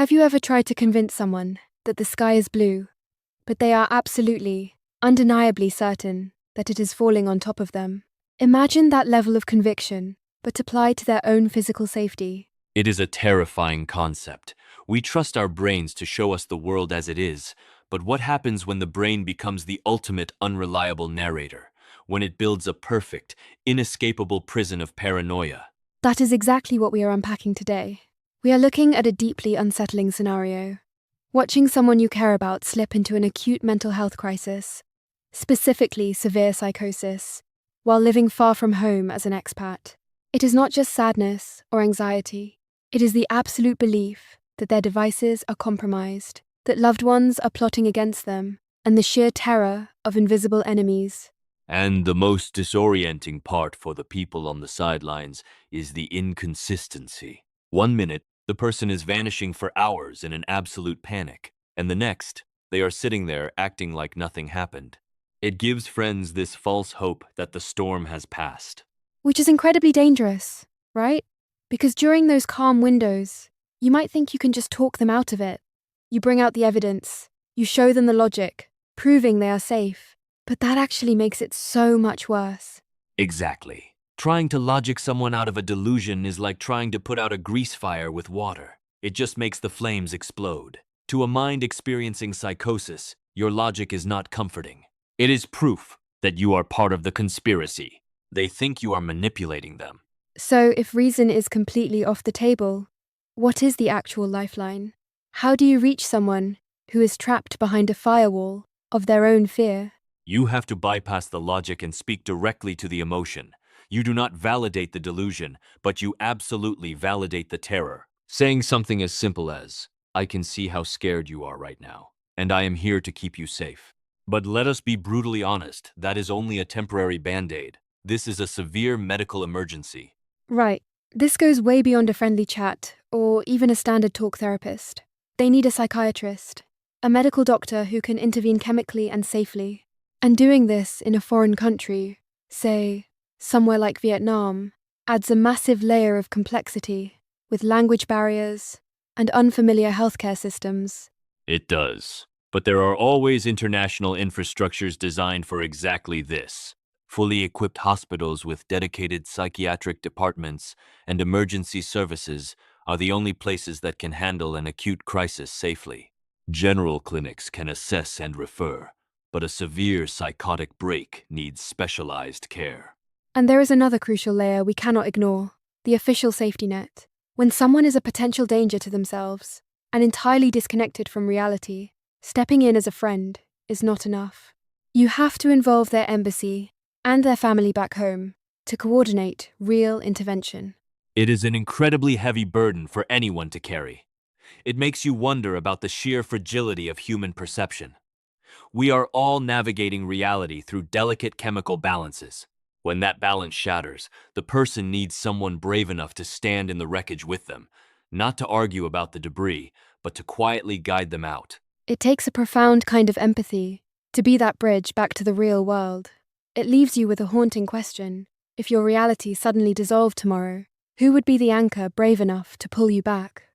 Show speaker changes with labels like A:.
A: Have you ever tried to convince someone that the sky is blue, but they are absolutely, undeniably certain that it is falling on top of them? Imagine that level of conviction, but applied to their own physical safety.
B: It is a terrifying concept. We trust our brains to show us the world as it is, but what happens when the brain becomes the ultimate unreliable narrator? When it builds a perfect, inescapable prison of paranoia?
A: That is exactly what we are unpacking today. We are looking at a deeply unsettling scenario. Watching someone you care about slip into an acute mental health crisis, specifically severe psychosis, while living far from home as an expat. It is not just sadness or anxiety. It is the absolute belief that their devices are compromised, that loved ones are plotting against them, and the sheer terror of invisible enemies.
B: And the most disorienting part for the people on the sidelines is the inconsistency. 1 minute, the person is vanishing for hours in an absolute panic, and the next, they are sitting there acting like nothing happened. It gives friends this false hope that the storm has passed.
A: Which is incredibly dangerous, right? Because during those calm windows, you might think you can just talk them out of it. You bring out the evidence, you show them the logic, proving they are safe. But that actually makes it so much worse.
B: Exactly. Trying to logic someone out of a delusion is like trying to put out a grease fire with water. It just makes the flames explode. To a mind experiencing psychosis, your logic is not comforting. It is proof that you are part of the conspiracy. They think you are manipulating them.
A: So if reason is completely off the table, what is the actual lifeline? How do you reach someone who is trapped behind a firewall of their own fear?
B: You have to bypass the logic and speak directly to the emotion. You do not validate the delusion, but you absolutely validate the terror. Saying something as simple as, "I can see how scared you are right now, and I am here to keep you safe." But let us be brutally honest, that is only a temporary band-aid. This is a severe medical emergency.
A: Right. This goes way beyond a friendly chat or even a standard talk therapist. They need a psychiatrist, a medical doctor who can intervene chemically and safely. And doing this in a foreign country, say, somewhere like Vietnam, adds a massive layer of complexity, with language barriers and unfamiliar healthcare systems.
B: It does. But there are always international infrastructures designed for exactly this. Fully equipped hospitals with dedicated psychiatric departments and emergency services are the only places that can handle an acute crisis safely. General clinics can assess and refer, but a severe psychotic break needs specialized care.
A: And there is another crucial layer we cannot ignore, the official safety net. When someone is a potential danger to themselves and entirely disconnected from reality, stepping in as a friend is not enough. You have to involve their embassy and their family back home to coordinate real intervention.
B: It is an incredibly heavy burden for anyone to carry. It makes you wonder about the sheer fragility of human perception. We are all navigating reality through delicate chemical balances. When that balance shatters, the person needs someone brave enough to stand in the wreckage with them, not to argue about the debris, but to quietly guide them out.
A: It takes a profound kind of empathy to be that bridge back to the real world. It leaves you with a haunting question. If your reality suddenly dissolved tomorrow, who would be the anchor brave enough to pull you back?